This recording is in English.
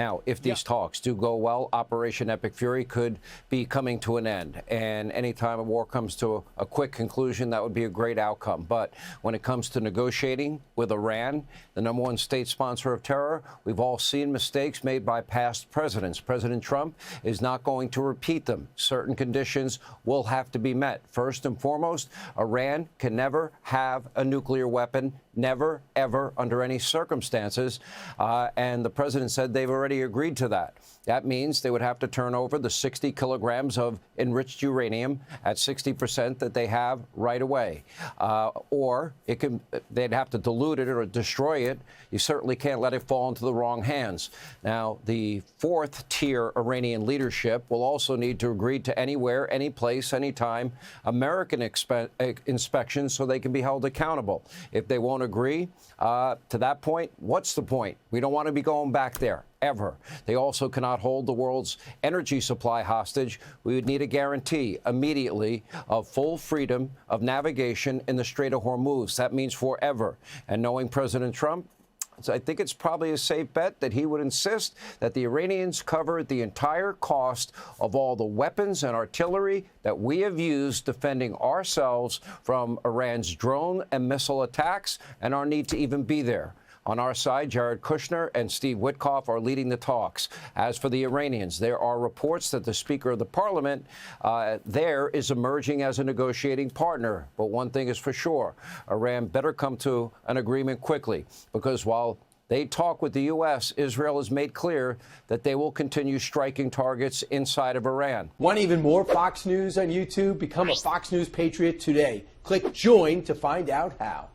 Now, if these talks do go well, Operation Epic Fury could be coming to an end. And anytime a war comes to a quick conclusion, that would be a great outcome. But when it comes to negotiating with Iran, the #1 state sponsor of terror, we've all seen mistakes made by past presidents. President Trump is not going to repeat them. Certain conditions will have to be met. First and foremost, Iran can never have a nuclear weapon. Never, ever, under any circumstances. And the president said they've already agreed to that. That means they would have to turn over the 60 kilograms of enriched uranium at 60% that they have right away. Or they'd have to dilute it or destroy it. You certainly can't let it fall into the wrong hands. Now, the fourth tier Iranian leadership will also need to agree to anywhere, any place, anytime American inspections so they can be held accountable. If they won't agree to that point, what's the point? We don't want to be going back there. Ever. They also cannot hold the world's energy supply hostage. We would need a guarantee immediately of full freedom of navigation in the Strait of Hormuz. That means forever. And knowing President Trump, I think it's probably a safe bet that he would insist that the Iranians cover the entire cost of all the weapons and artillery that we have used defending ourselves from Iran's drone and missile attacks and our need to even be there. On our side, Jared Kushner and Steve Witkoff are leading the talks. As for the Iranians, there are reports that the Speaker of the Parliament there is emerging as a negotiating partner. But one thing is for sure, Iran better come to an agreement quickly, because while they talk with the U.S., Israel has made clear that they will continue striking targets inside of Iran. Want even more Fox News on YouTube? Become a Fox News Patriot today. Click join to find out how.